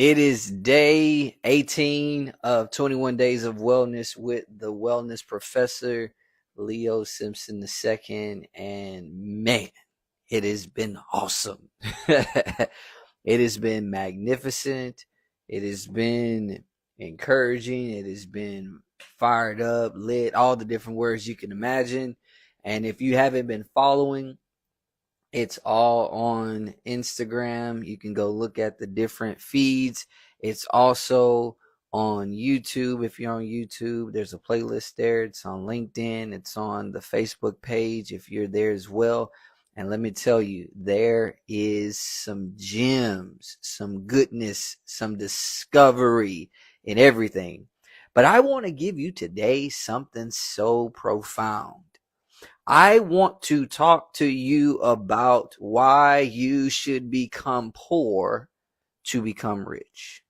It is day 18 of 21 Days of Wellness with the Wellness Professor, Leo Simpson II. And man, it has been awesome. It has been magnificent. It has been encouraging. It has been fired up, lit, all the different words you can imagine. And if you haven't been following, it's all on Instagram. You can go look at the different feeds. It's also on YouTube. If you're on YouTube, there's a playlist there. It's on LinkedIn. It's on the Facebook page if you're there as well. And let me tell you, there is some gems, some goodness, some discovery in everything. But I want to give you today something so profound. I want to talk to you about why you should become poor to become rich.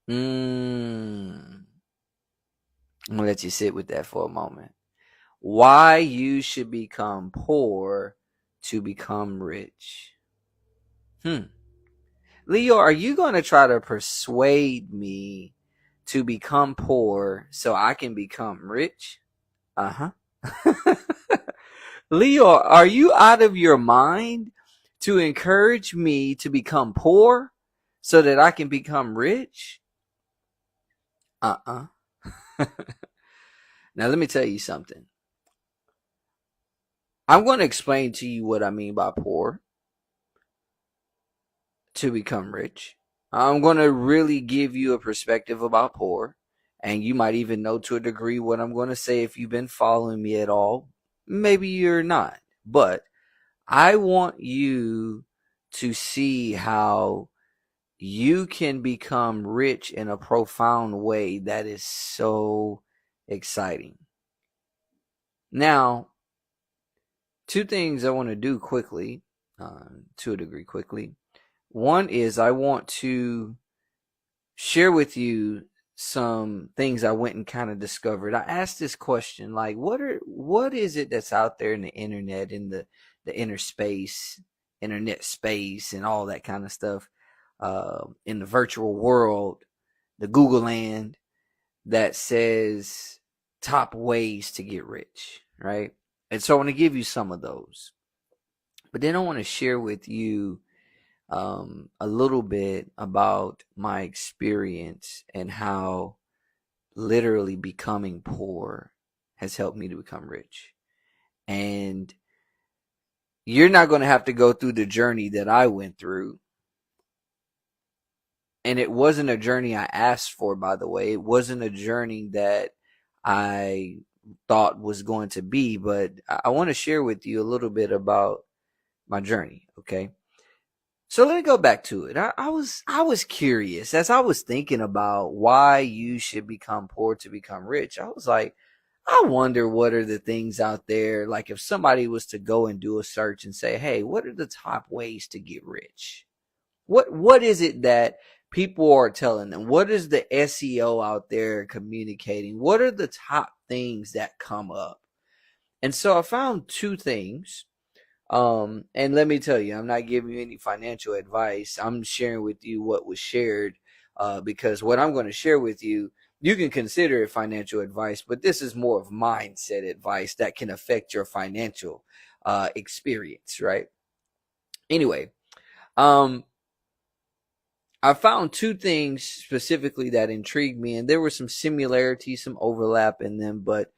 I'm going to let you sit with that for a moment. Why you should become poor to become rich. Leo, are you going to try to persuade me to become poor so I can become rich? Uh-huh. Leo, are you out of your mind to encourage me to become poor so that I can become rich? Now, let me tell you something. I'm going to explain to you what I mean by poor to become rich. I'm going to really give you a perspective about poor, and you might even know to a degree what I'm going to say if you've been following me at all. Maybe you're not, but I want you to see how you can become rich in a profound way that is so exciting. Now, two things I want to do quickly, to a degree quickly. One is I want to share with you some things I went and kind of discovered. I asked this question, like, what is it that's out there in the internet, in the internet space, and all that kind of stuff, in the virtual world, the Google land, that says top ways to get rich, right? And so I want to give you some of those. But then I want to share with you a little bit about my experience and how literally becoming poor has helped me to become rich. And you're not going to have to go through the journey that I went through. And it wasn't a journey I asked for, by the way. It wasn't a journey that I thought was going to be, but I want to share with you a little bit about my journey, okay? So let me go back to it. I was curious as I was thinking about why you should become poor to become rich. I was like, I wonder what are the things out there, like if somebody was to go and do a search and say, hey, what are the top ways to get rich? What is it that people are telling them? What is the SEO out there communicating? What are the top things that come up? And so I found two things. And let me tell you, I'm not giving you any financial advice. I'm sharing with you what was shared, because what I'm going to share with you, you can consider it financial advice, but this is more of mindset advice that can affect your financial experience, right? Anyway, I found two things specifically that intrigued me, and there were some similarities, some overlap in them, but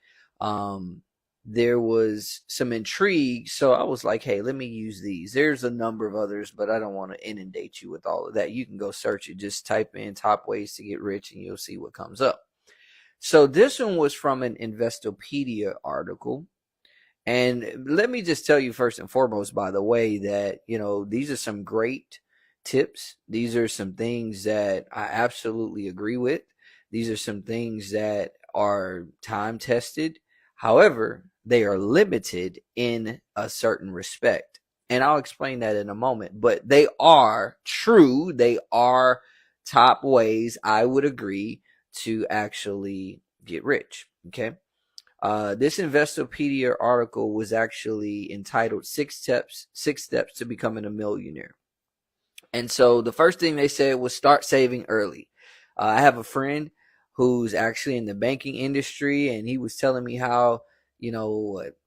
there was some intrigue. So I was like, hey, let me use these. There's a number of others, but I don't want to inundate you with all of that. You can go search it. Just type in top ways to get rich and you'll see what comes up. So this one was from an Investopedia article. And let me just tell you first and foremost, by the way, that, these are some great tips. These are some things that I absolutely agree with. These are some things that are time tested. However, they are limited in a certain respect. And I'll explain that in a moment. But they are true. They are top ways, I would agree, to actually get rich. Okay. This Investopedia article was actually entitled Six Steps to Becoming a Millionaire. And so the first thing they said was start saving early. I have a friend who's actually in the banking industry, and he was telling me how,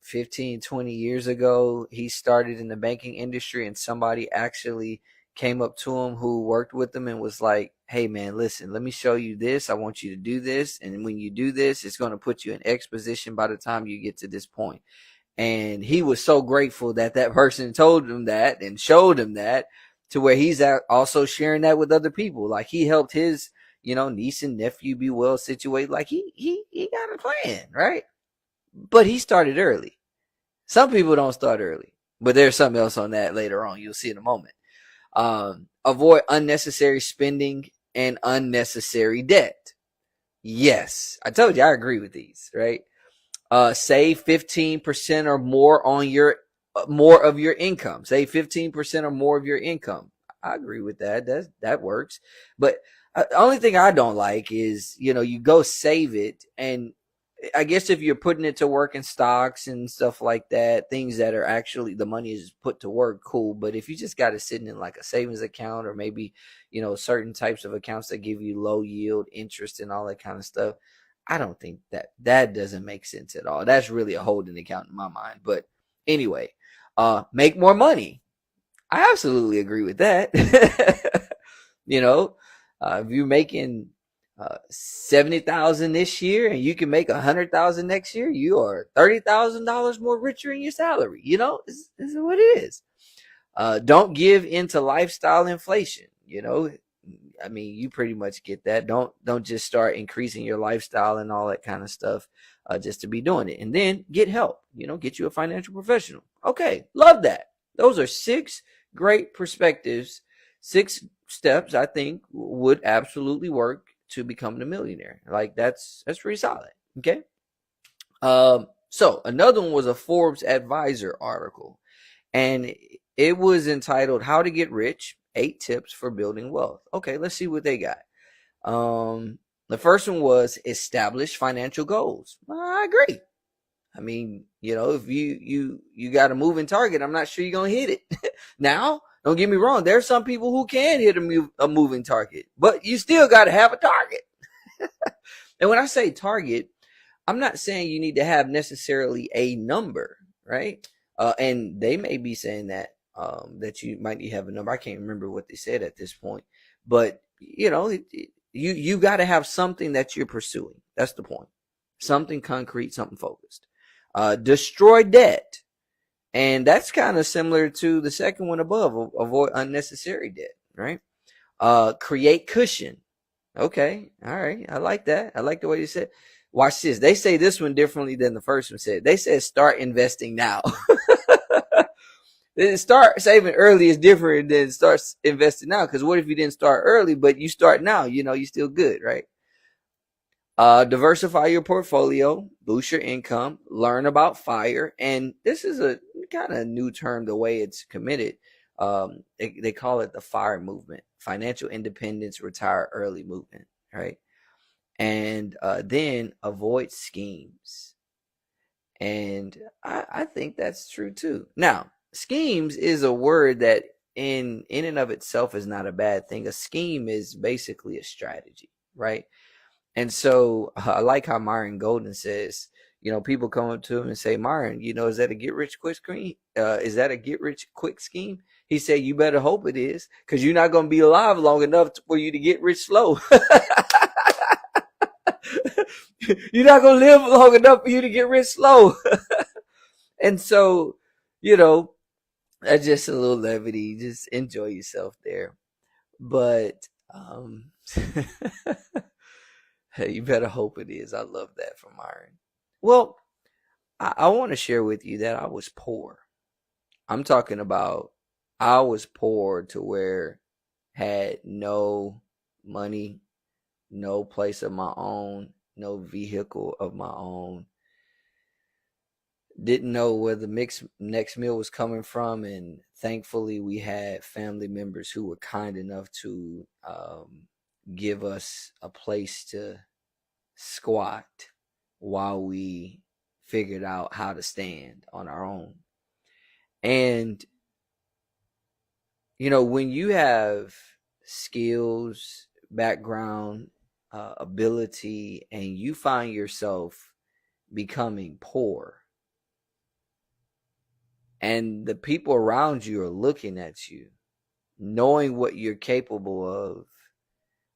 15, 20 years ago, he started in the banking industry, and somebody actually came up to him who worked with him and was like, hey, man, listen, let me show you this. I want you to do this. And when you do this, it's going to put you in X position by the time you get to this point. And he was so grateful that that person told him that and showed him that, to where he's also sharing that with other people. Like, he helped his, niece and nephew be well situated. Like, he got a plan, right? But he started early. Some people don't start early, but there's something else on that later on. You'll see in a moment. Avoid unnecessary spending and unnecessary debt. Yes, I told you I agree with these, right? Save 15% or more on your more of your income. Save 15% or more of your income. I agree with that. That works. But the only thing I don't like is, you go save it, and I guess if you're putting it to work in stocks and stuff like that, things that are actually the money is put to work, cool. But if you just got it sitting in like a savings account, or maybe, certain types of accounts that give you low yield interest and all that kind of stuff, I don't think that doesn't make sense at all. That's really a holding account in my mind. But anyway, make more money. I absolutely agree with that. If you're making 70,000 this year and you can make 100,000 next year, you are $30,000 more richer in your salary. This is what it is. Don't give into lifestyle inflation. I mean, you pretty much get that. Don't just start increasing your lifestyle and all that kind of stuff just to be doing it. And then get help. Get you a financial professional. Okay, love that. Those are 6 great perspectives, 6 steps I think would absolutely work to becoming a millionaire. Like, that's pretty solid. Okay. So another one was a Forbes Advisor article, and it was entitled "How to Get Rich: 8 Tips for Building Wealth." Okay, let's see what they got. The first one was establish financial goals. I agree. I mean, if you got a moving target, I'm not sure you're gonna hit it. Now, don't get me wrong. There's some people who can hit a moving target, but you still got to have a target. And when I say target, I'm not saying you need to have necessarily a number, right? And they may be saying that you might need to have a number. I can't remember what they said at this point, but you got to have something that you're pursuing. That's the point. Something concrete, something focused. Destroy debt. And that's kind of similar to the second one above. Avoid unnecessary debt, right? Create cushion. Okay. All right. I like that. I like the way you said. Watch this. They say this one differently than the first one said. They said start investing now. Start saving early is different than start investing now. Because what if you didn't start early, but you start now? You're still good, right? Diversify your portfolio, boost your income, learn about FIRE. And this is a kind of new term, the way it's committed. They call it the FIRE movement, financial independence, retire early movement, right? And then avoid schemes. And I think that's true too. Now, schemes is a word that in and of itself is not a bad thing. A scheme is basically a strategy, right? And so I like how Myron Golden says, people come up to him and say, Myron, is that a get rich quick scheme? Is that a get rich quick scheme? He said, you better hope it is, because you're not going to be alive long enough for you to get rich slow. You're not going to live long enough for you to get rich slow. And so, that's just a little levity. Just enjoy yourself there. But, hey, you better hope it is. I love that from Myron. Well, I want to share with you that I was poor. I'm talking about I was poor to where had no money, no place of my own, no vehicle of my own. Didn't know where the next meal was coming from, and thankfully we had family members who were kind enough to give us a place to squat while we figured out how to stand on our own. And When you have skills, background, ability, and you find yourself becoming poor, and the people around you are looking at you, knowing what you're capable of,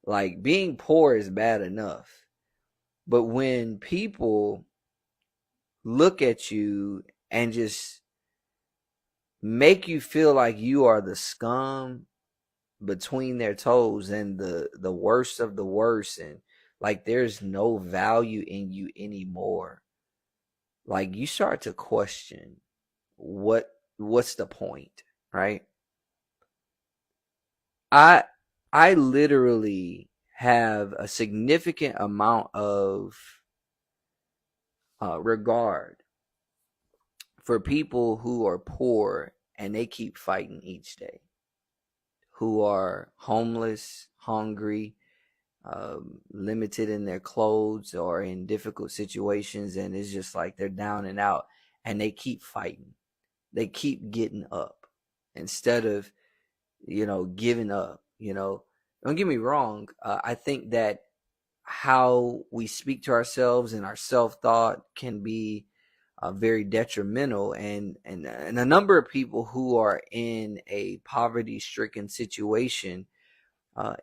like being poor is bad enough. But when people look at you and just make you feel like you are the scum between their toes and the worst of the worst, and like there's no value in you anymore, like you start to question what's the point, right? I i literally have a significant amount of regard for people who are poor and they keep fighting each day, who are homeless, hungry, limited in their clothes or in difficult situations, and it's just like they're down and out, and they keep fighting. They keep getting up instead of giving up. Don't get me wrong. I think that how we speak to ourselves and our self thought can be very detrimental, and a number of people who are in a poverty stricken situation,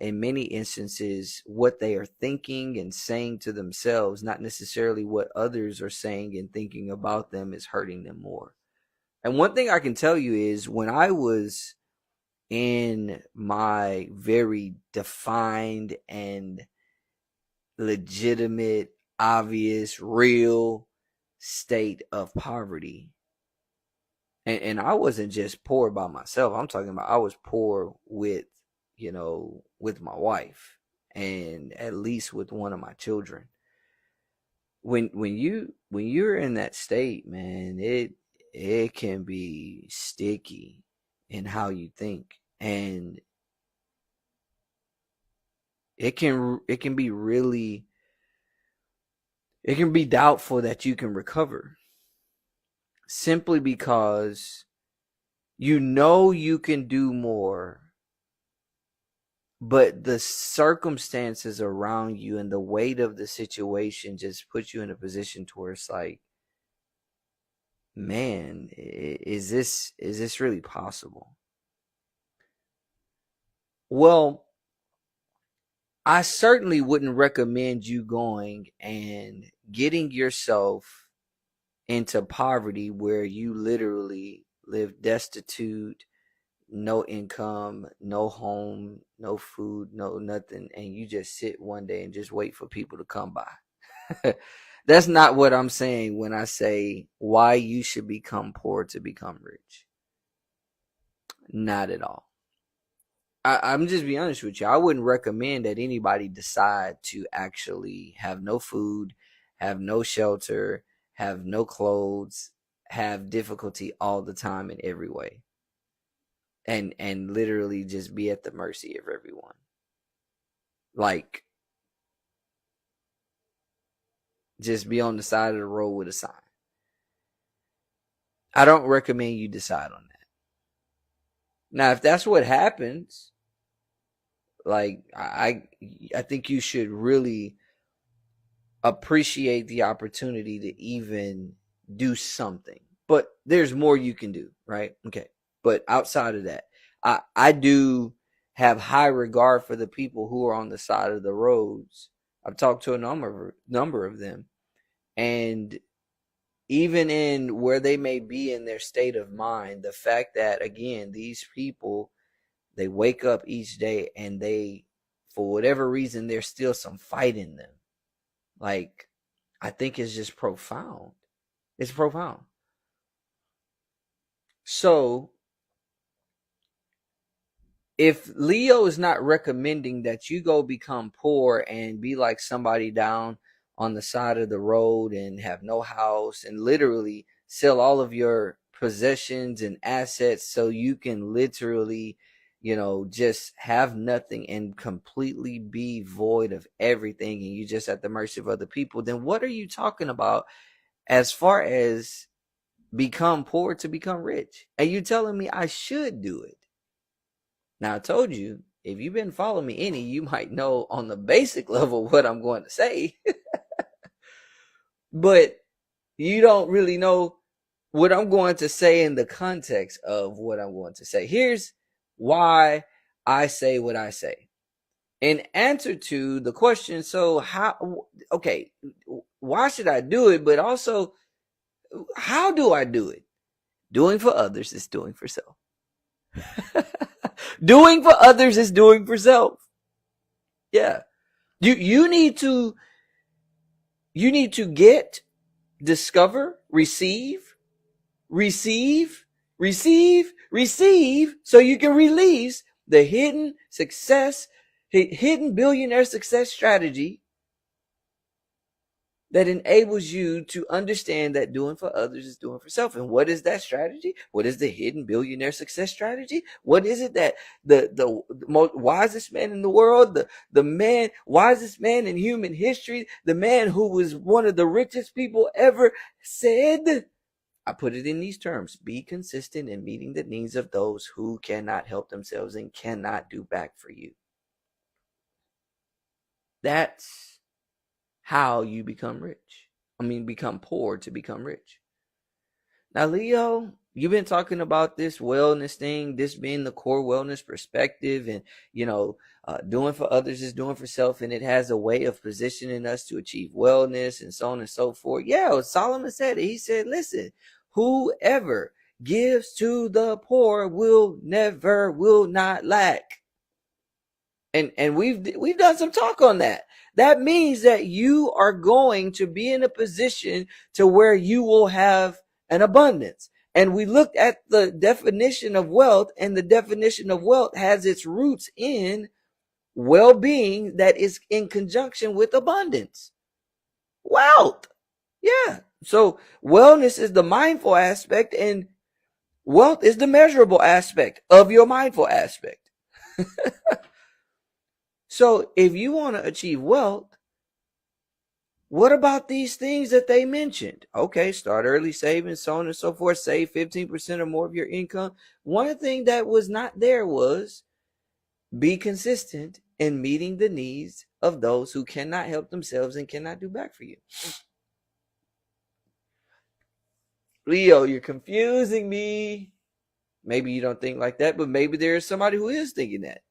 in many instances, what they are thinking and saying to themselves, not necessarily what others are saying and thinking about them, is hurting them more. And one thing I can tell you is when I was in my very defined and legitimate, obvious, real state of poverty, and I wasn't just poor by myself. I'm talking about I was poor with my wife and at least with one of my children. When you're in that state, man, it can be sticky in how you think, and it can be really, it can be doubtful that you can recover, simply because you can do more, but the circumstances around you and the weight of the situation just puts you in a position to where it's like, man, is this really possible? Well, I certainly wouldn't recommend you going and getting yourself into poverty where you literally live destitute, no income, no home, no food, no nothing, and you just sit one day and just wait for people to come by. That's not what I'm saying when I say why you should become poor to become rich. Not at all. I'm just be honest with you. I wouldn't recommend that anybody decide to actually have no food, have no shelter, have no clothes, have difficulty all the time in every way, and literally just be at the mercy of everyone. Like, just be on the side of the road with a sign. I don't recommend you decide on that. Now, if that's what happens, like I think you should really appreciate the opportunity to even do something. But there's more you can do, right? Okay. But outside of that, I do have high regard for the people who are on the side of the roads. I've talked to a number of them, and even in where they may be in their state of mind, the fact that again these people, they wake up each day and they, for whatever reason, there's still some fight in them. Like, I think it's just profound. It's profound. So if Leo is not recommending that you go become poor and be like somebody down on the side of the road and have no house and literally sell all of your possessions and assets so you can literally, just have nothing and completely be void of everything, and you just at the mercy of other people, then what are you talking about as far as become poor to become rich? And you telling me I should do it? Now, I told you, if you've been following me any, you might know on the basic level what I'm going to say, but you don't really know what I'm going to say in the context of what I'm going to say. Here's why I say what I say. In answer to the question, so okay, why should I do it? But also, how do I do it? Doing for others is doing for self. Doing for others is doing for self. Yeah. You need to get, discover, receive, so you can release the hidden billionaire success strategy that enables you to understand that doing for others is doing for self. And what is that strategy? What is the hidden billionaire success strategy? What is it that the most wisest man in the world, the wisest man in human history, the man who was one of the richest people ever said? I put it in these terms: be consistent in meeting the needs of those who cannot help themselves and cannot do back for you. That's how you become rich. Become poor to become rich. Now, Leo, you've been talking about this wellness thing, this being the core wellness perspective, and, doing for others is doing for self, and it has a way of positioning us to achieve wellness and so on and so forth. Yeah, Solomon said it. He said, listen, whoever gives to the poor will not lack. And we've done some talk on that. That means that you are going to be in a position to where you will have an abundance. And we looked at the definition of wealth, and the definition of wealth has its roots in well-being that is in conjunction with abundance. Wealth. Yeah. So wellness is the mindful aspect, and wealth is the measurable aspect of your mindful aspect. So if you want to achieve wealth, what about these things that they mentioned? Okay, start early saving, so on and so forth. Save 15% or more of your income. One thing that was not there was be consistent in meeting the needs of those who cannot help themselves and cannot do back for you. Leo, you're confusing me. Maybe you don't think like that, but maybe there is somebody who is thinking that.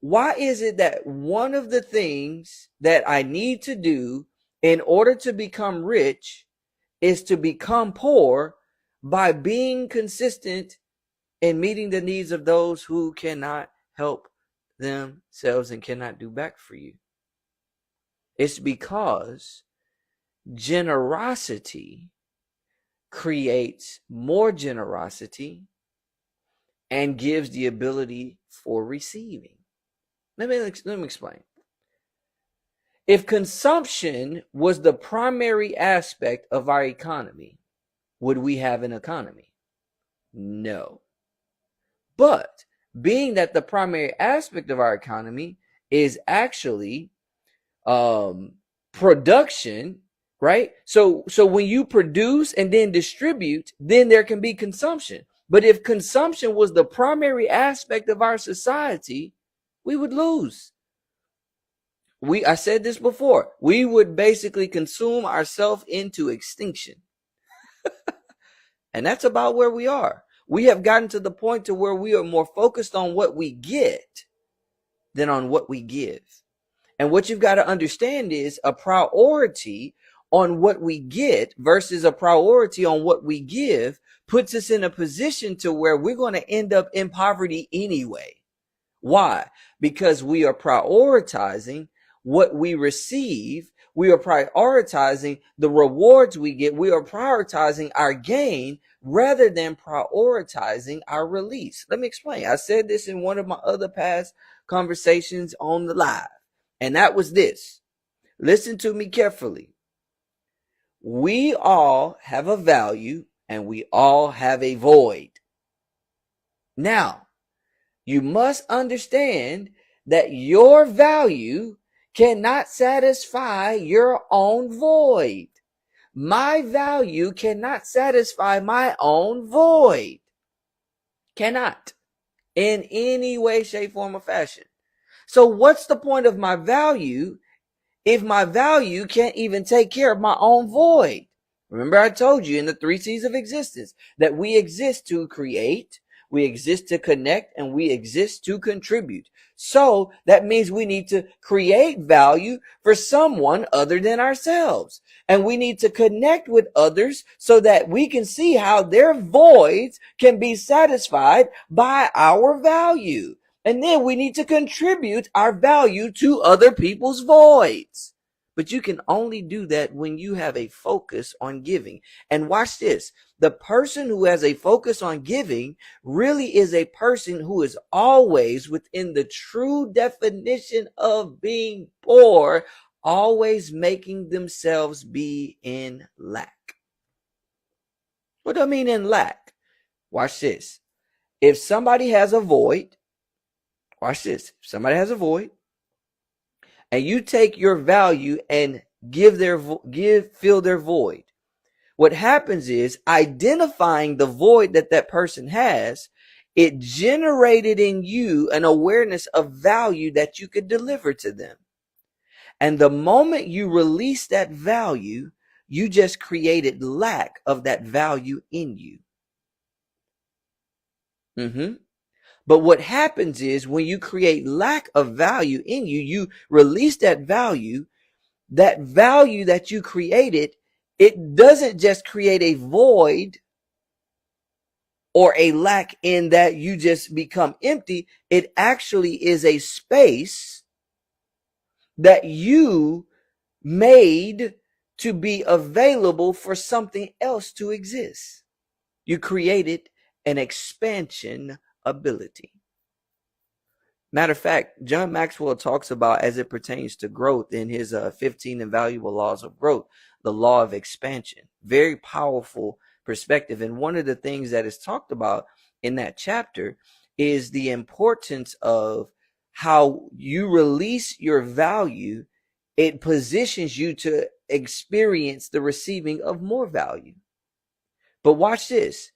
Why is it that one of the things that I need to do in order to become rich is to become poor by being consistent in meeting the needs of those who cannot help themselves and cannot do back for you? It's because generosity creates more generosity and gives the ability for receiving. Let me explain. If consumption was the primary aspect of our economy, would we have an economy? No. But being that the primary aspect of our economy is actually production, right? So when you produce and then distribute, then there can be consumption. But if consumption was the primary aspect of our society, we would lose. I said this before, we would basically consume ourselves into extinction. And that's about where we are. We have gotten to the point to where we are more focused on what we get than on what we give. And what you've got to understand is a priority on what we get versus a priority on what we give puts us in a position to where we're going to end up in poverty anyway. Why? Because we are prioritizing what we receive. We are prioritizing the rewards we get. We are prioritizing our gain rather than prioritizing our release. Let me explain. I said this in one of my other past conversations on the live, and that was this. Listen to me carefully. We all have a value and we all have a void. Now, you must understand that your value cannot satisfy your own void. My value cannot satisfy my own void. Cannot. in any way, shape, form, or fashion. So what's the point of my value if my value can't even take care of my own void? Remember, I told you in the 3 C's of existence that we exist to create, we exist to connect, and we exist to contribute. So that means we need to create value for someone other than ourselves. And we need to connect with others so that we can see how their voids can be satisfied by our value. And then we need to contribute our value to other people's voids. But you can only do that when you have a focus on giving. And watch this. The person who has a focus on giving really is a person who is always within the true definition of being poor, always making themselves be in lack. What do I mean in lack? Watch this. If somebody has a void, watch this. If somebody has a void, and you take your value and fill their void, what happens is, identifying the void that person has, it generated in you an awareness of value that you could deliver to them. And the moment you release that value, you just created lack of that value in you. But what happens is, when you create lack of value in you, you release that value that you created. It doesn't just create a void or a lack in that you just become empty. It actually is a space that you made to be available for something else to exist. You created an expansion ability. Matter of fact, John Maxwell talks about, as it pertains to growth, in his 15 Invaluable Laws of Growth, the law of expansion. Very powerful perspective. And one of the things that is talked about in that chapter is the importance of how you release your value. It positions you to experience the receiving of more value. But watch this.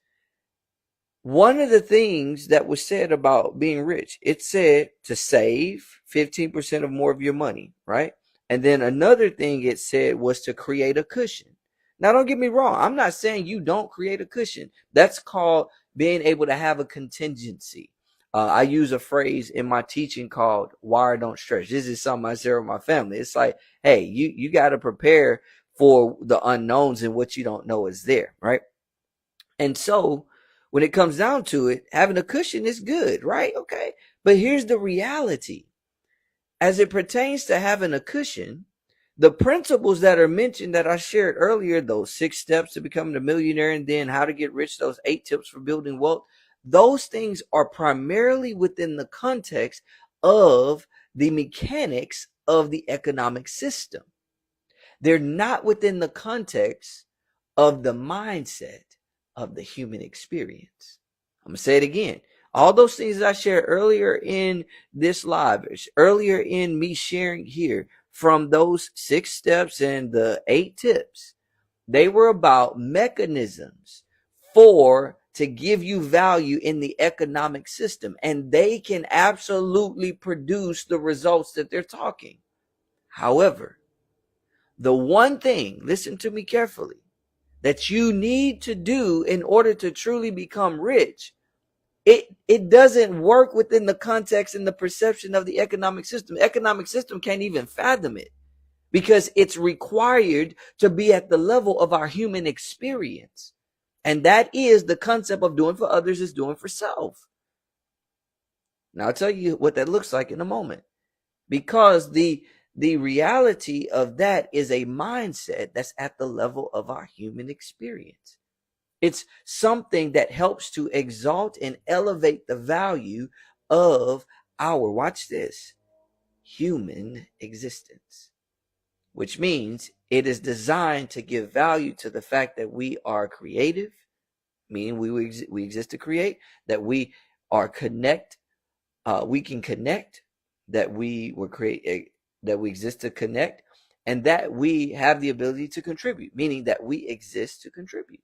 One of the things that was said about being rich, it said to save 15% of more of your money, right? And then another thing it said was to create a cushion. Now, don't get me wrong. I'm not saying you don't create a cushion. That's called being able to have a contingency. I use a phrase in my teaching called wire don't stretch. This is something I share with my family. It's like, hey, you got to prepare for the unknowns and what you don't know is there, right? And so when it comes down to it, having a cushion is good, right? Okay. But here's the reality. As it pertains to having a cushion, the principles that are mentioned that I shared earlier, those 6 steps to becoming a millionaire, and then how to get rich, those 8 tips for building wealth, those things are primarily within the context of the mechanics of the economic system. They're not within the context of the mindset of the human experience. I'm going to say it again. All those things that I shared earlier in this live, earlier in me sharing here, from those 6 steps and the 8 tips, they were about mechanisms to give you value in the economic system. And they can absolutely produce the results that they're talking. However, the one thing, listen to me carefully, that you need to do in order to truly become rich, it doesn't work within the context and the perception of the economic system. The economic system can't even fathom it, because it's required to be at the level of our human experience. And that is the concept of doing for others is doing for self. Now I'll tell you what that looks like in a moment, because the reality of that is a mindset that's at the level of our human experience. It's something that helps to exalt and elevate the value of our, watch this, human existence, which means it is designed to give value to the fact that we are creative, meaning we exist to create, that we are we can connect, that we were that we exist to connect, and that we have the ability to contribute, meaning that we exist to contribute.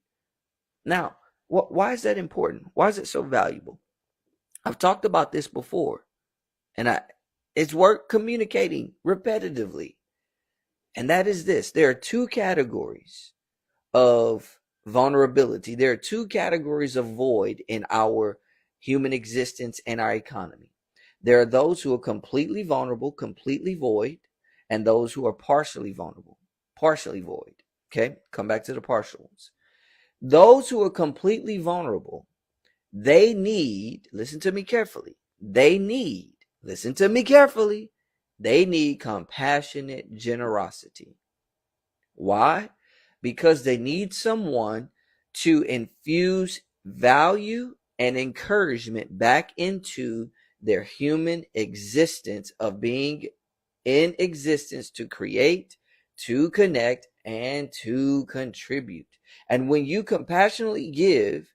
Now, why is that important? Why is it so valuable? I've talked about this before, and it's worth communicating repetitively. And that is this: there are two categories of vulnerability. There are two categories of void in our human existence and our economy. There are those who are completely vulnerable, completely void, and those who are partially vulnerable, partially void. Okay, come back to the partial ones. Those who are completely vulnerable, they need, listen to me carefully, listen to me carefully, they need compassionate generosity. Why? Because they need someone to infuse value and encouragement back into their human existence of being in existence to create, to connect, and to contribute. And when you compassionately give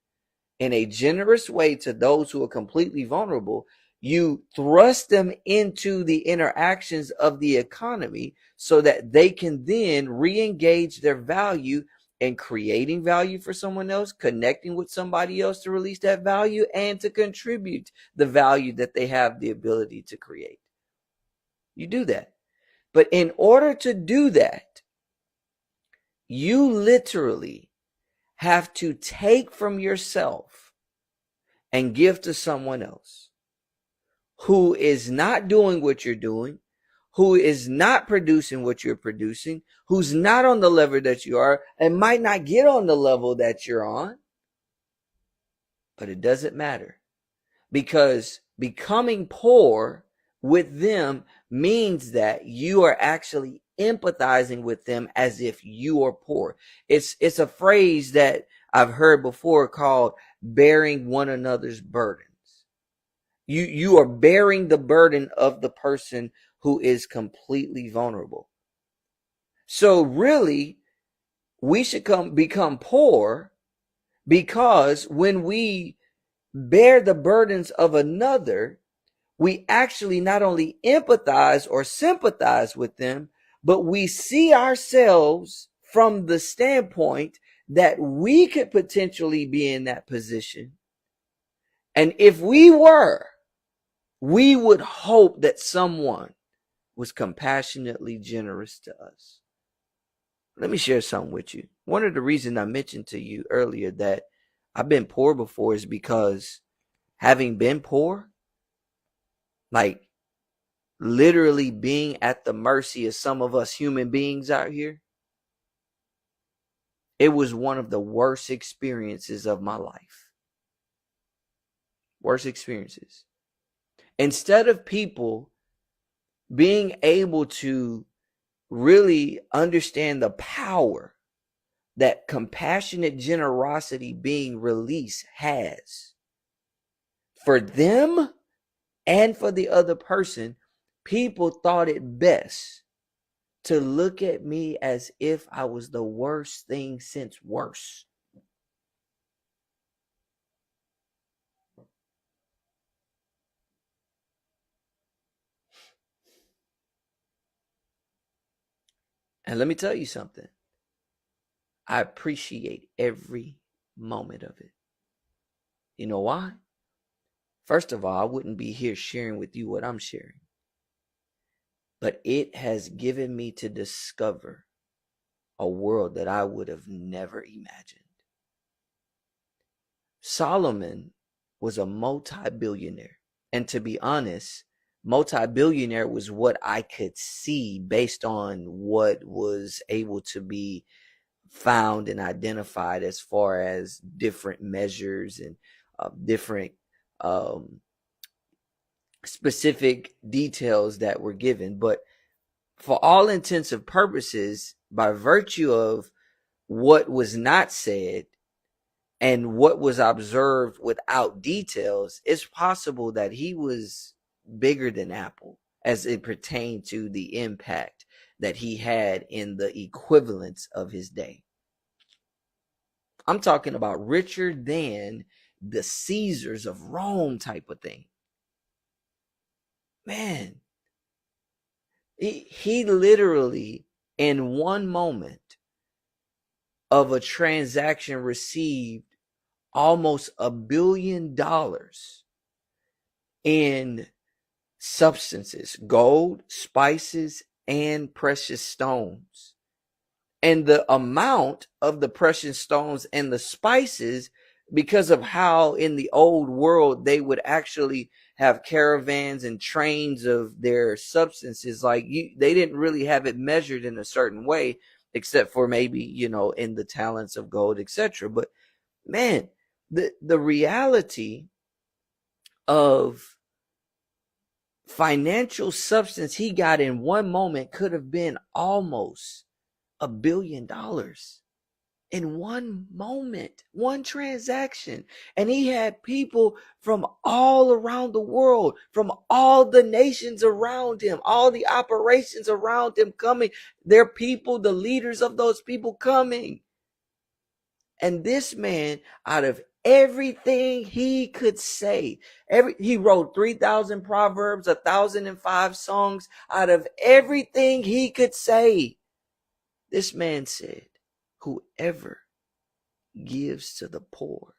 in a generous way to those who are completely vulnerable, you thrust them into the interactions of the economy so that they can then re-engage their value in creating value for someone else, connecting with somebody else to release that value, and to contribute the value that they have the ability to create. You do that. But in order to do that, you literally have to take from yourself and give to someone else who is not doing what you're doing, who is not producing what you're producing, who's not on the level that you are, and might not get on the level that you're on. But it doesn't matter, because becoming poor with them means that you are actually empathizing with them as if you are poor. It's a phrase that I've heard before called bearing one another's burdens. You are bearing the burden of the person who is completely vulnerable. So really, we should become poor, because when we bear the burdens of another, we actually not only empathize or sympathize with them, but we see ourselves from the standpoint that we could potentially be in that position. And if we were, we would hope that someone was compassionately generous to us. Let me share something with you. One of the reasons I mentioned to you earlier that I've been poor before is because having been poor, like literally being at the mercy of some of us human beings out here, it was one of the worst experiences of my life. Worst experiences. Instead of people being able to really understand the power that compassionate generosity being released has for them and for the other person, people thought it best to look at me as if I was the worst thing since worse. And let me tell you something. I appreciate every moment of it. You know why? First of all, I wouldn't be here sharing with you what I'm sharing. But it has given me to discover a world that I would have never imagined. Solomon was a multi-billionaire. And to be honest, multi-billionaire was what I could see based on what was able to be found and identified as far as different measures and different specific details that were given. But for all intents and purposes, by virtue of what was not said and what was observed without details, it's possible that he was bigger than Apple as it pertained to the impact that he had in the equivalence of his day. I'm talking about richer than the Caesars of Rome type of thing. Man, he literally, in one moment of a transaction, received almost $1 billion in substances, gold, spices, and precious stones. And the amount of the precious stones and the spices, because of how in the old world they would actually have caravans and trains of their substances, like they didn't really have it measured in a certain way, except for maybe, in the talents of gold, etc. But man, the reality of financial substance he got in one moment could have been almost $1 billion in one moment, one transaction. And he had people from all around the world, from all the nations around him, all the operations around him coming, their people, the leaders of those people coming. And this man, out of everything he could say, he wrote 3,000 proverbs, 1,005 songs. Out of everything he could say, this man said, whoever gives to the poor,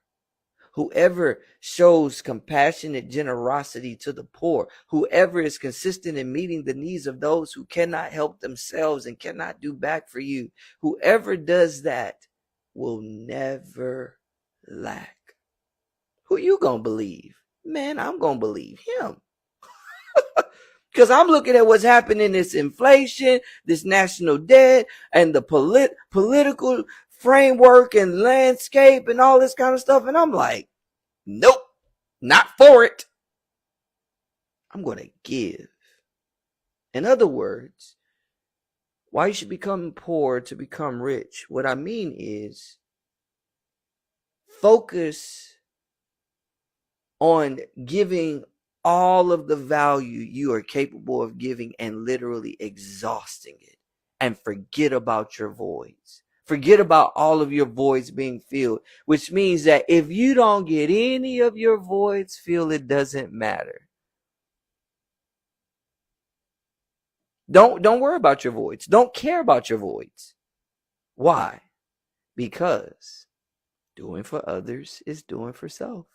whoever shows compassionate generosity to the poor, whoever is consistent in meeting the needs of those who cannot help themselves and cannot do back for you, whoever does that will never lack. Who you gonna believe? Man, I'm gonna believe him. Because I'm looking at what's happening, this inflation, this national debt, and the political framework and landscape and all this kind of stuff. And I'm like, nope, not for it. I'm going to give. In other words, why you should become poor to become rich. What I mean is focus on giving all of the value you are capable of giving and literally exhausting it, and forget about your voids. Forget about all of your voids being filled, which means that if you don't get any of your voids filled, it doesn't matter. Don't worry about your voids. Don't care about your voids. Why? Because doing for others is doing for self.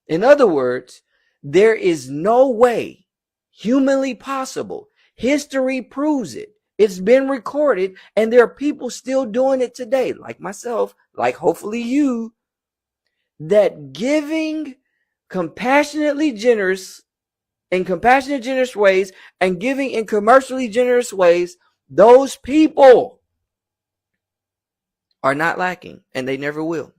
In other words, there is no way humanly possible. History proves it. It's been recorded, and there are people still doing it today, like myself, like hopefully you, that giving compassionately generous in compassionate, generous ways and giving in commercially generous ways, those people are not lacking, and they never will.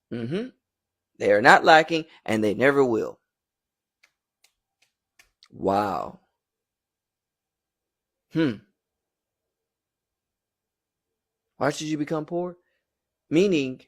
They are not lacking, and they never will. Wow. Why should you become poor? Meaning,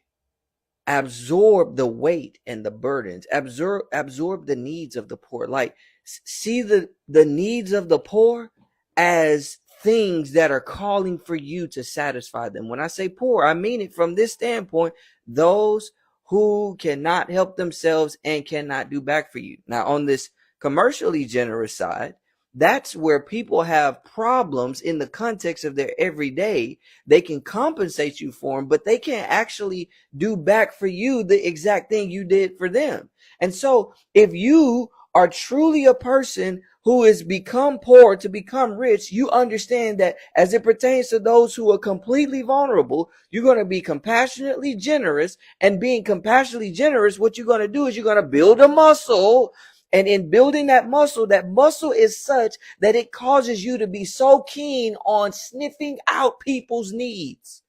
absorb the weight and the burdens. Absorb the needs of the poor. Like, see the needs of the poor as things that are calling for you to satisfy them. When I say poor, I mean it from this standpoint: those who cannot help themselves and cannot do back for you. Now, on this commercially generous side, that's where people have problems in the context of their everyday. They can compensate you for them, but they can't actually do back for you the exact thing you did for them. And so if you are truly a person who has become poor to become rich, you understand that as it pertains to those who are completely vulnerable, you're going to be compassionately generous. And being compassionately generous, what you're going to do is you're going to build a muscle. And in building that muscle is such that it causes you to be so keen on sniffing out people's needs.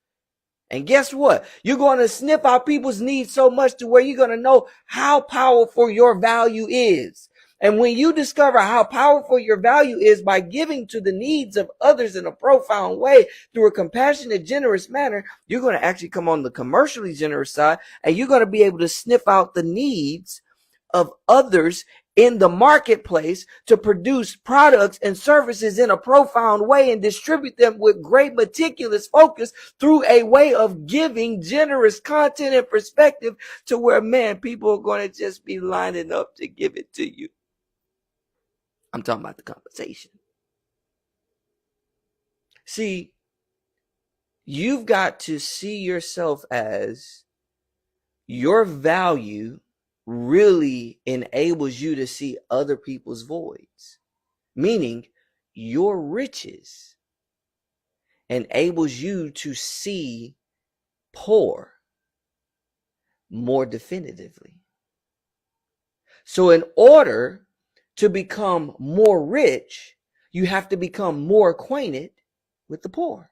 And guess what? You're going to sniff out people's needs so much to where you're going to know how powerful your value is. And when you discover how powerful your value is by giving to the needs of others in a profound way through a compassionate, generous manner, you're going to actually come on the commercially generous side, and you're going to be able to sniff out the needs of others in the marketplace to produce products and services in a profound way and distribute them with great meticulous focus through a way of giving generous content and perspective to where, man, people are going to just be lining up to give it to you. I'm talking about the compensation. See, you've got to see yourself as your value really enables you to see other people's voids, meaning your riches enables you to see poor more definitively. So in order to become more rich, you have to become more acquainted with the poor.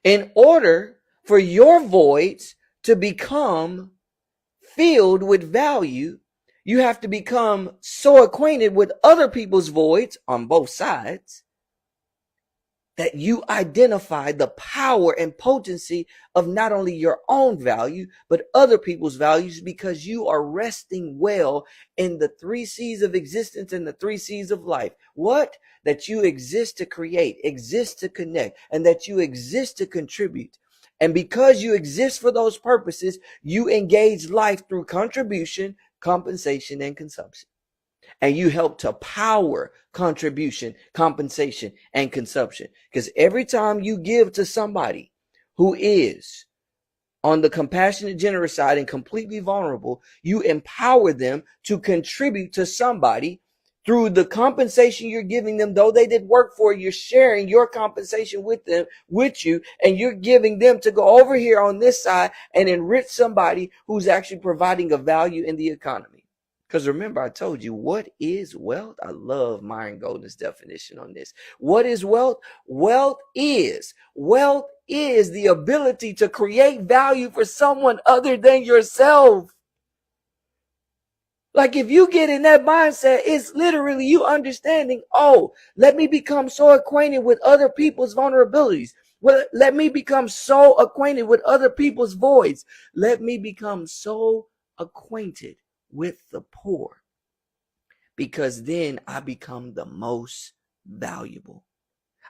In order for your voids to become filled with value, you have to become so acquainted with other people's voids on both sides that you identify the power and potency of not only your own value, but other people's values, because you are resting well in the 3 C's of existence and the 3 C's of life. What? That you exist to create, exist to connect, and that you exist to contribute. And because you exist for those purposes, you engage life through contribution, compensation, and consumption. And you help to power contribution, compensation, and consumption. Because every time you give to somebody who is on the compassionate, generous side and completely vulnerable, you empower them to contribute to somebody through the compensation you're giving them. Though they did work for you, you're sharing your compensation with them, with you, and you're giving them to go over here on this side and enrich somebody who's actually providing a value in the economy. Because remember, I told you, what is wealth? I love Myron Golden's definition on this. What is wealth? Wealth is the ability to create value for someone other than yourself. Like if you get in that mindset, it's literally you understanding, oh, let me become so acquainted with other people's vulnerabilities. Well, let me become so acquainted with other people's voids. Let me become so acquainted with the poor, because then I become the most valuable.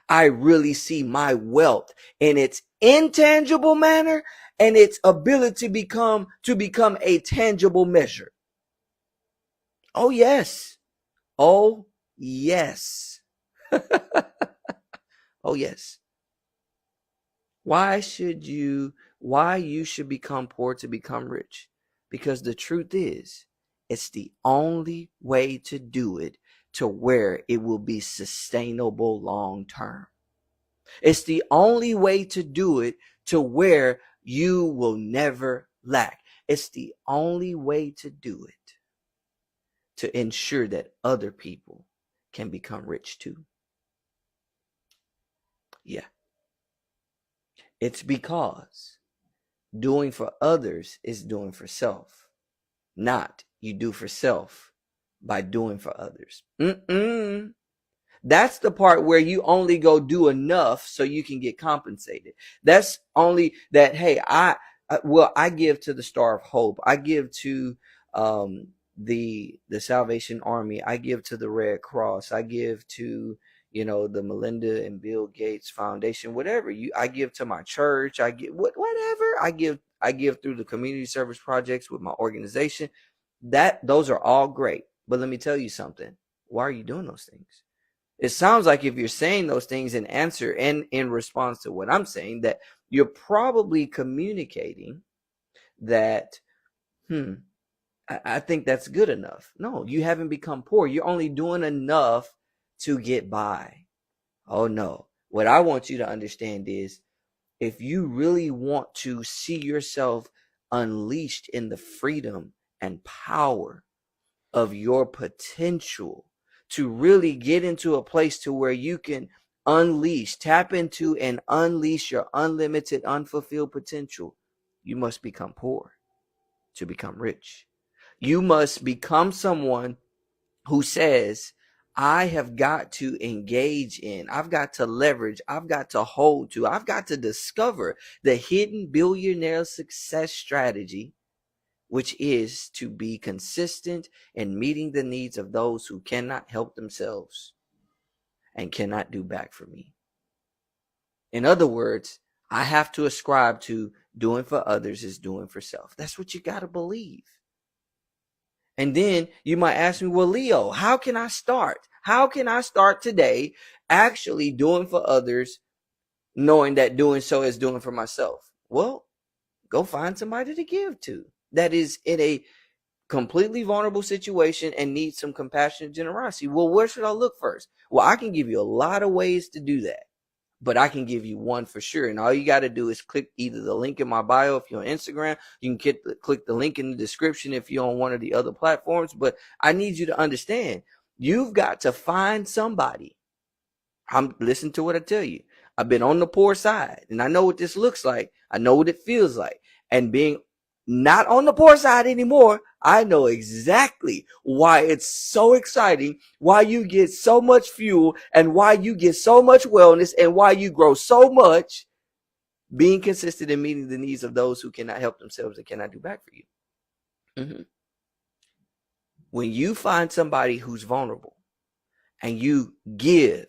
I really see my wealth in its intangible manner and its ability to become a tangible measure. Oh yes. Oh yes. Oh yes. Why you should become poor to become rich? Because the truth is, it's the only way to do it to where it will be sustainable long term. It's the only way to do it to where you will never lack. It's the only way to do it to ensure that other people can become rich too. Yeah. It's because doing for others is doing for self, not you do for self by doing for others. That's the part where you only go do enough so you can get compensated. That's only that, hey, I give to the Star of Hope. I give to the Salvation Army. I give to the Red Cross. I give to the Melinda and Bill Gates Foundation. Whatever I give to my church. I give whatever I give through the community service projects with my organization. Those are all great. But let me tell you something. Why are you doing those things? It sounds like if you're saying those things in answer and in response to what I'm saying, that you're probably communicating that, I think that's good enough. No, you haven't become poor. You're only doing enough to get by. Oh no. What I want you to understand is, if you really want to see yourself unleashed in the freedom and power of your potential, to really get into a place to where you can tap into and unleash your unlimited, unfulfilled potential, you must become poor to become rich. You must become someone who says, I have got to engage in, I've got to leverage, I've got to hold to, I've got to discover the hidden billionaire success strategy, which is to be consistent in meeting the needs of those who cannot help themselves and cannot do back for me. In other words, I have to ascribe to doing for others is doing for self. That's what you got to believe. And then you might ask me, well, Leo, how can I start? How can I start today actually doing for others, knowing that doing so is doing for myself? Well, go find somebody to give to. that is in a completely vulnerable situation and needs some compassion and generosity. Well, where should I look first? Well, I can give you a lot of ways to do that, but I can give you one for sure. And all you got to do is click either the link in my bio if you're on Instagram. You can click the link in the description if you're on one of the other platforms. But I need you to understand, you've got to find somebody. Listen to what I tell you. I've been on the poor side, and I know what this looks like. I know what it feels like. And being not on the poor side anymore, I know exactly why it's so exciting, why you get so much fuel, and why you get so much wellness, and why you grow so much being consistent in meeting the needs of those who cannot help themselves and cannot do back for you. When you find somebody who's vulnerable and you give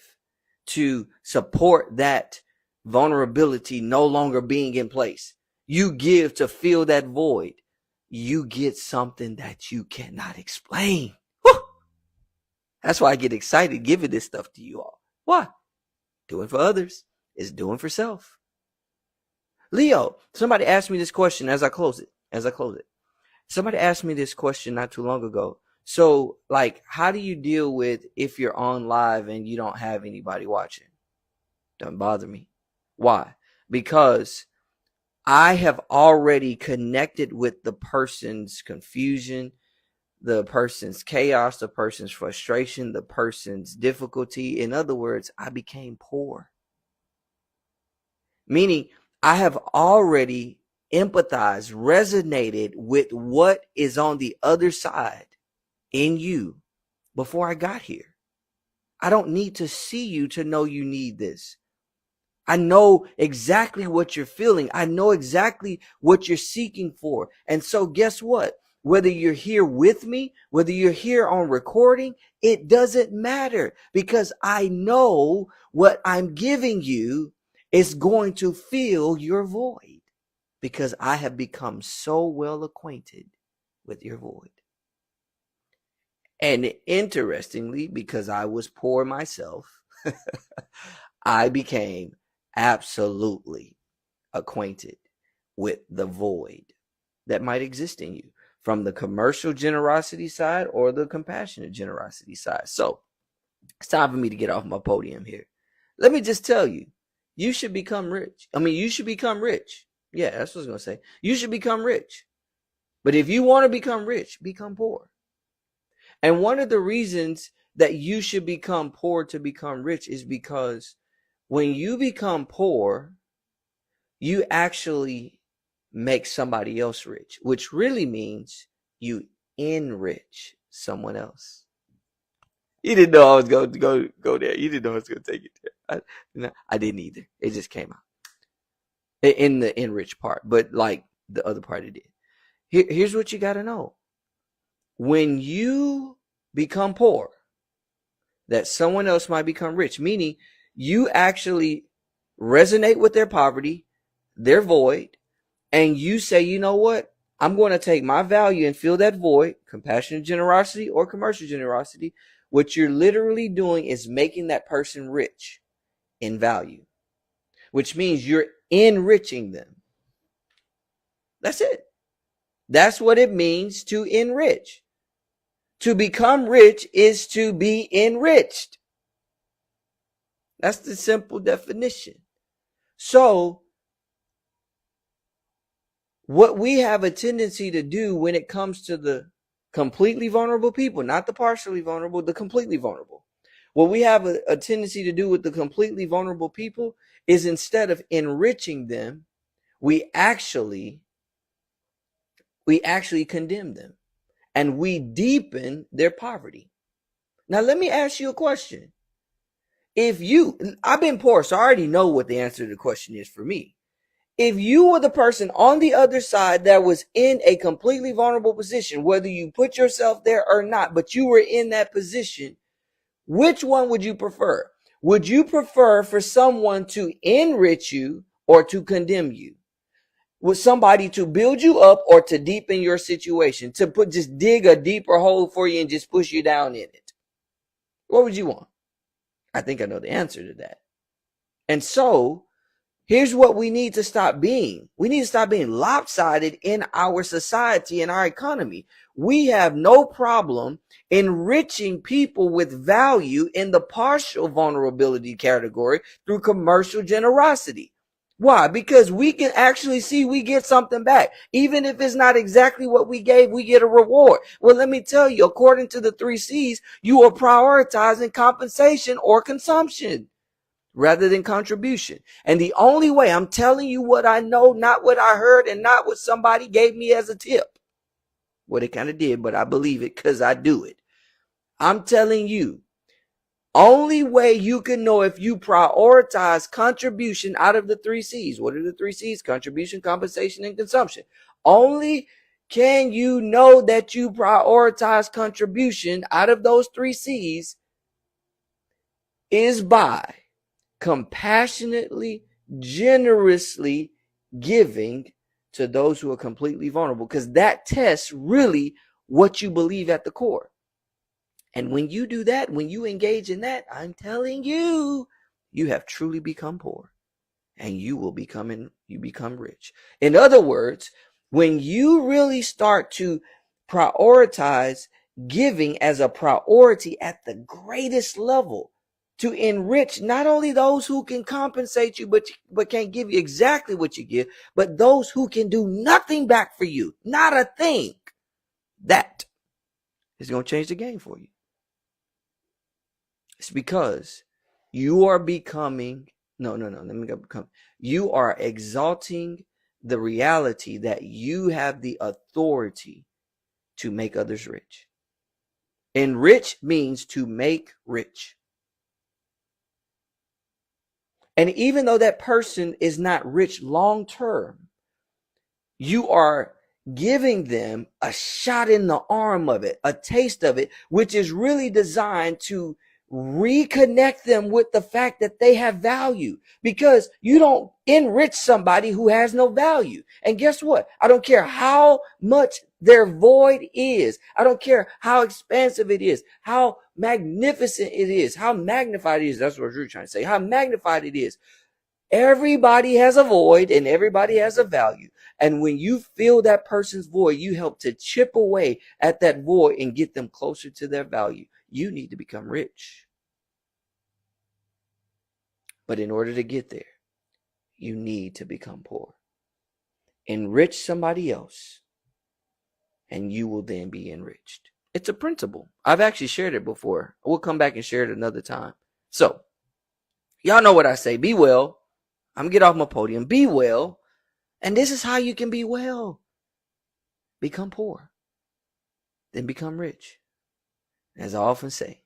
to support that vulnerability no longer being in place, you give to fill that void, you get something that you cannot explain. Woo! That's why I get excited giving this stuff to you all. Why? Doing for others is doing for self. Leo, somebody asked me this question as I close it. Somebody asked me this question not too long ago. So, like, how do you deal with if you're on live and you don't have anybody watching? Doesn't bother me. Why? Because I have already connected with the person's confusion, the person's chaos, the person's frustration, the person's difficulty. In other words, I became poor. Meaning, I have already empathized, resonated with what is on the other side in you before I got here. I don't need to see you to know you need this. I know exactly what you're feeling. I know exactly what you're seeking for. And so guess what? Whether you're here with me, whether you're here on recording, it doesn't matter, because I know what I'm giving you is going to fill your void, because I have become so well acquainted with your void. And interestingly, because I was poor myself, I became absolutely acquainted with the void that might exist in you, from the commercial generosity side or the compassionate generosity side. So it's time for me to get off my podium here. Let me just tell you, you should become rich. You should become rich. Yeah, that's what I was going to say. You should become rich. But if you want to become rich, become poor. And one of the reasons that you should become poor to become rich is because when you become poor, you actually make somebody else rich, which really means you enrich someone else. You didn't know I was going to go there. You didn't know I was going to take it there. I didn't either. It just came out in the enrich part, but like the other part it did. Here's what you got to know. When you become poor, that someone else might become rich, meaning you actually resonate with their poverty, their void, and you say, you know what? I'm going to take my value and fill that void, compassionate generosity or commercial generosity. What you're literally doing is making that person rich in value, which means you're enriching them. That's it. That's what it means to enrich. To become rich is to be enriched. That's the simple definition. So, what we have a tendency to do when it comes to the completely vulnerable people, not the partially vulnerable, the completely vulnerable. What we have a tendency to do with the completely vulnerable people is, instead of enriching them, we actually condemn them, and we deepen their poverty. Now, let me ask you a question. I've been poor, so I already know what the answer to the question is for me. If you were the person on the other side that was in a completely vulnerable position, whether you put yourself there or not, but you were in that position, which one would you prefer? Would you prefer for someone to enrich you or to condemn you? With somebody to build you up or to deepen your situation, to just dig a deeper hole for you and just push you down in it? What would you want? I think I know the answer to that. And so Here's what we need to stop being. We need to stop being lopsided in our society and our economy. We have no problem enriching people with value in the partial vulnerability category through commercial generosity. Why? Because we can actually see we get something back. Even if it's not exactly what we gave, we get a reward. Well, let me tell you, according to the 3 C's, you are prioritizing compensation or consumption rather than contribution. And the only way, I'm telling you what I know, not what I heard and not what somebody gave me as a tip. Well, they kind of did, but I believe it because I do it. I'm telling you, only way you can know if you prioritize contribution out of the 3 C's. What are the 3 C's? Contribution, compensation, and consumption. Only can you know that you prioritize contribution out of those 3 C's is by compassionately, generously giving to those who are completely vulnerable, because that tests really what you believe at the core. And when you do that, when you engage in that, I'm telling you, you have truly become poor and you become rich. In other words, when you really start to prioritize giving as a priority at the greatest level, to enrich not only those who can compensate you, but can't give you exactly what you give, but those who can do nothing back for you, not a thing, that is going to change the game for you. It's because you are becoming, you are exalting the reality that you have the authority to make others rich. Enrich means to make rich. And even though that person is not rich long term, you are giving them a shot in the arm of it, a taste of it, which is really designed to reconnect them with the fact that they have value, because you don't enrich somebody who has no value. And guess what? I don't care how much their void is. I don't care how expansive it is, how magnificent it is, how magnified it is. That's what you're trying to say. How magnified it is. Everybody has a void and everybody has a value. And when you fill that person's void, you help to chip away at that void and get them closer to their value. You need to become rich. But in order to get there, you need to become poor. Enrich somebody else, and you will then be enriched. It's a principle. I've actually shared it before. We'll come back and share it another time. So, y'all know what I say. Be well. I'm going to get off my podium. Be well. And this is how you can be well. Become poor. Then become rich. As I often say,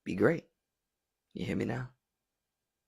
be great. You hear me now?